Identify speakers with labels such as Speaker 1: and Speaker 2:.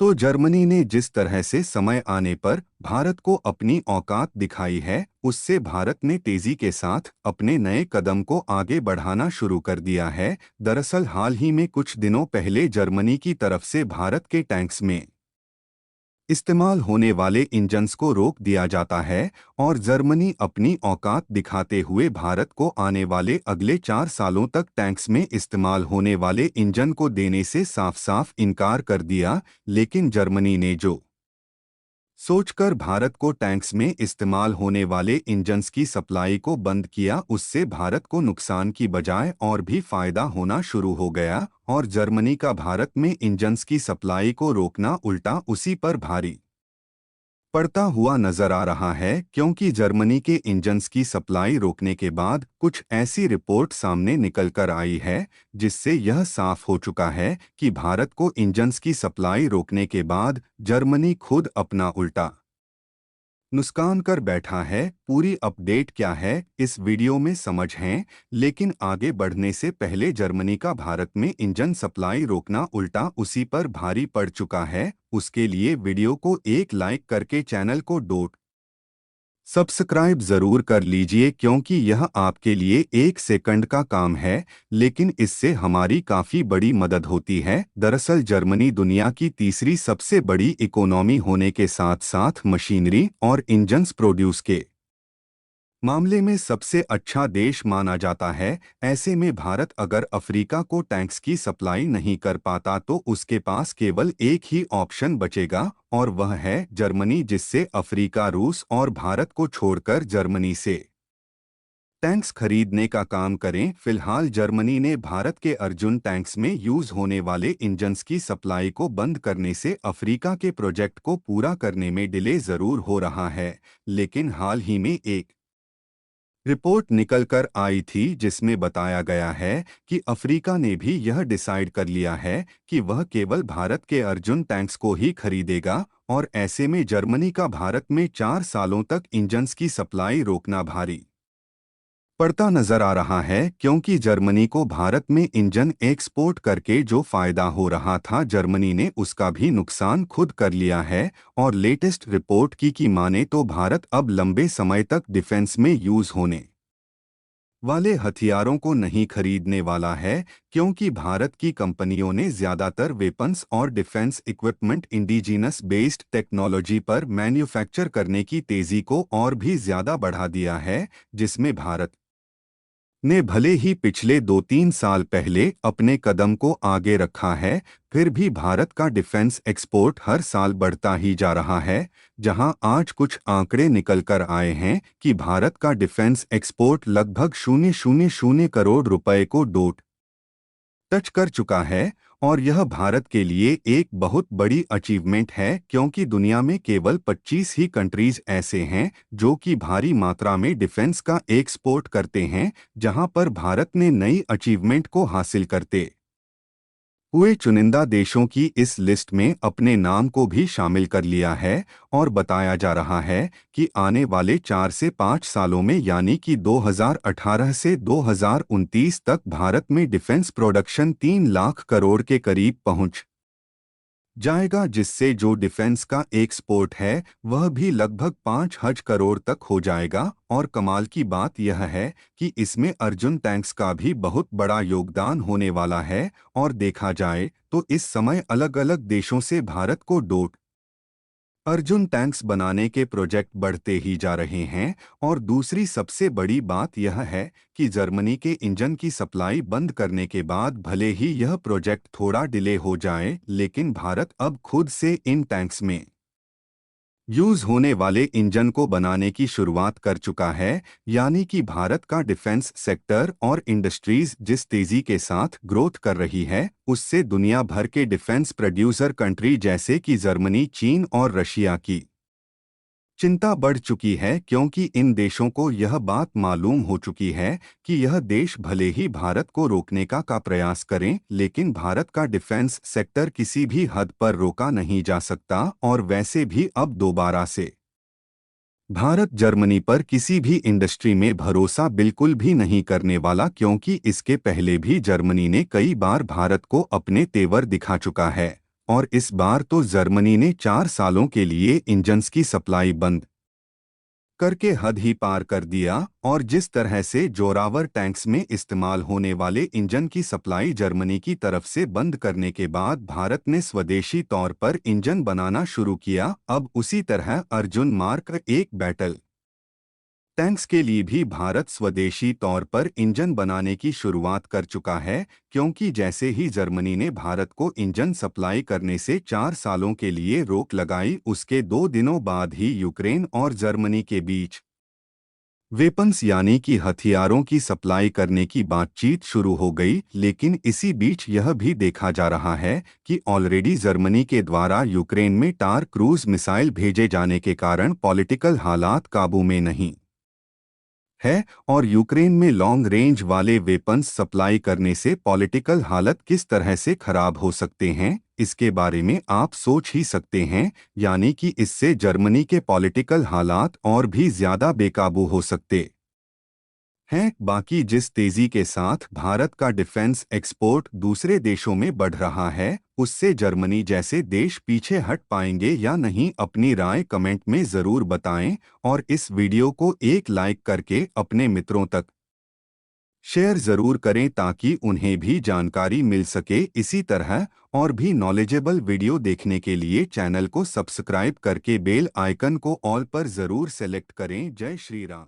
Speaker 1: तो जर्मनी ने जिस तरह से समय आने पर भारत को अपनी औकात दिखाई है, उससे भारत ने तेजी के साथ अपने नए कदम को आगे बढ़ाना शुरू कर दिया है। दरअसल हाल ही में कुछ दिनों पहले जर्मनी की तरफ से भारत के टैंक्स में इस्तेमाल होने वाले इंजन्स को रोक दिया जाता है और जर्मनी अपनी औकात दिखाते हुए भारत को आने वाले अगले 4 सालों तक टैंक्स में इस्तेमाल होने वाले इंजन को देने से साफ साफ इनकार कर दिया। लेकिन जर्मनी ने जो सोचकर भारत को टैंक्स में इस्तेमाल होने वाले इंजन्स की सप्लाई को बंद किया, उससे भारत को नुकसान की बजाय और भी फायदा होना शुरू हो गया और जर्मनी का भारत में इंजन्स की सप्लाई को रोकना उल्टा उसी पर भारी पड़ता हुआ नजर आ रहा है, क्योंकि जर्मनी के इंजन्स की सप्लाई रोकने के बाद कुछ ऐसी रिपोर्ट सामने निकल कर आई है जिससे यह साफ हो चुका है कि भारत को इंजन्स की सप्लाई रोकने के बाद जर्मनी खुद अपना उल्टा नुकसान कर बैठा है। पूरी अपडेट क्या है इस वीडियो में समझ हैं, लेकिन आगे बढ़ने से पहले जर्मनी का भारत में इंजन सप्लाई रोकना उल्टा उसी पर भारी पड़ चुका है। उसके लिए वीडियो को एक लाइक करके चैनल को सब्सक्राइब जरूर कर लीजिए, क्योंकि यह आपके लिए 1 सेकंड का काम है, लेकिन इससे हमारी काफ़ी बड़ी मदद होती है। दरअसल जर्मनी दुनिया की तीसरी सबसे बड़ी इकोनॉमी होने के साथ साथ मशीनरी और इंजन्स प्रोड्यूस के मामले में सबसे अच्छा देश माना जाता है। ऐसे में भारत अगर अफ्रीका को टैंक्स की सप्लाई नहीं कर पाता तो उसके पास केवल एक ही ऑप्शन बचेगा और वह है जर्मनी, जिससे अफ्रीका रूस और भारत को छोड़कर जर्मनी से टैंक्स खरीदने का काम करें। फिलहाल जर्मनी ने भारत के अर्जुन टैंक्स में यूज होने वाले इंजन्स की सप्लाई को बंद करने से अफ्रीका के प्रोजेक्ट को पूरा करने में डिले जरूर हो रहा है, लेकिन हाल ही में एक रिपोर्ट निकल कर आई थी जिसमें बताया गया है कि अफ्रीका ने भी यह डिसाइड कर लिया है कि वह केवल भारत के अर्जुन टैंक्स को ही खरीदेगा और ऐसे में जर्मनी का भारत में 4 सालों तक इंजन्स की सप्लाई रोकना भारी पड़ता नजर आ रहा है, क्योंकि जर्मनी को भारत में इंजन एक्सपोर्ट करके जो फायदा हो रहा था जर्मनी ने उसका भी नुकसान खुद कर लिया है। और लेटेस्ट रिपोर्ट की माने तो भारत अब लंबे समय तक डिफेंस में यूज होने वाले हथियारों को नहीं खरीदने वाला है, क्योंकि भारत की कंपनियों ने ज्यादातर वेपन्स और defence equipment indigenous based technology पर मैन्युफैक्चर करने की तेजी को और भी ज्यादा बढ़ा दिया है, जिसमें भारत ने भले ही पिछले 2-3 साल पहले अपने कदम को आगे रखा है, फिर भी भारत का डिफेंस एक्सपोर्ट हर साल बढ़ता ही जा रहा है। जहां आज कुछ आंकड़े निकल कर आए हैं कि भारत का डिफेंस एक्सपोर्ट लगभग 0.00 रुपए को टच कर चुका है और यह भारत के लिए एक बहुत बड़ी अचीवमेंट है, क्योंकि दुनिया में केवल 25 ही कंट्रीज ऐसे हैं जो कि भारी मात्रा में डिफेंस का एक्सपोर्ट करते हैं, जहां पर भारत ने नई अचीवमेंट को हासिल करते हुए चुनिंदा देशों की इस लिस्ट में अपने नाम को भी शामिल कर लिया है। और बताया जा रहा है कि आने वाले 4 से 5 सालों में, यानी कि 2018 से 2029 तक भारत में डिफेंस प्रोडक्शन 3 लाख करोड़ के करीब पहुंच जाएगा, जिससे जो डिफेंस का एक्सपोर्ट है वह भी लगभग 5,000 करोड़ तक हो जाएगा। और कमाल की बात यह है कि इसमें अर्जुन टैंक्स का भी बहुत बड़ा योगदान होने वाला है। और देखा जाए तो इस समय अलग अलग देशों से भारत को अर्जुन टैंक्स बनाने के प्रोजेक्ट बढ़ते ही जा रहे हैं। और दूसरी सबसे बड़ी बात यह है कि जर्मनी के इंजन की सप्लाई बंद करने के बाद भले ही यह प्रोजेक्ट थोड़ा डिले हो जाए, लेकिन भारत अब खुद से इन टैंक्स में यूज होने वाले इंजन को बनाने की शुरुआत कर चुका है। यानी कि भारत का डिफेंस सेक्टर और इंडस्ट्रीज जिस तेजी के साथ ग्रोथ कर रही है, उससे दुनिया भर के डिफेंस प्रोड्यूसर कंट्री जैसे कि जर्मनी, चीन और रशिया की चिंता बढ़ चुकी है, क्योंकि इन देशों को यह बात मालूम हो चुकी है कि यह देश भले ही भारत को रोकने का प्रयास करें, लेकिन भारत का डिफेंस सेक्टर किसी भी हद पर रोका नहीं जा सकता। और वैसे भी अब दोबारा से भारत जर्मनी पर किसी भी इंडस्ट्री में भरोसा बिल्कुल भी नहीं करने वाला, क्योंकि इसके पहले भी जर्मनी ने कई बार भारत को अपने तेवर दिखा चुका है और इस बार तो जर्मनी ने 4 सालों के लिए इंजन्स की सप्लाई बंद करके हद ही पार कर दिया। और जिस तरह से जोरावर टैंक्स में इस्तेमाल होने वाले इंजन की सप्लाई जर्मनी की तरफ से बंद करने के बाद भारत ने स्वदेशी तौर पर इंजन बनाना शुरू किया, अब उसी तरह अर्जुन मार्क 1 बैटल टैंक्स के लिए भी भारत स्वदेशी तौर पर इंजन बनाने की शुरुआत कर चुका है, क्योंकि जैसे ही जर्मनी ने भारत को इंजन सप्लाई करने से 4 सालों के लिए रोक लगाई, उसके 2 दिनों बाद ही यूक्रेन और जर्मनी के बीच वेपन्स यानी कि हथियारों की सप्लाई करने की बातचीत शुरू हो गई। लेकिन इसी बीच यह भी देखा जा रहा है कि ऑलरेडी जर्मनी के द्वारा यूक्रेन में टार क्रूज मिसाइल भेजे जाने के कारण पॉलिटिकल हालात काबू में नहीं है, और यूक्रेन में लॉन्ग रेंज वाले वेपन्स सप्लाई करने से पॉलिटिकल हालत किस तरह से खराब हो सकते हैं, इसके बारे में आप सोच ही सकते हैं। यानी कि इससे जर्मनी के पॉलिटिकल हालात और भी ज्यादा बेकाबू हो सकते हैं। बाकी जिस तेजी के साथ भारत का डिफेंस एक्सपोर्ट दूसरे देशों में बढ़ रहा है, उससे जर्मनी जैसे देश पीछे हट पाएंगे या नहीं, अपनी राय कमेंट में ज़रूर बताएं। और इस वीडियो को एक लाइक करके अपने मित्रों तक शेयर ज़रूर करें ताकि उन्हें भी जानकारी मिल सके। इसी तरह और भी नॉलेजेबल वीडियो देखने के लिए चैनल को सब्सक्राइब करके बेल आइकन को ऑल पर ज़रूर सेलेक्ट करें। जय श्री राम।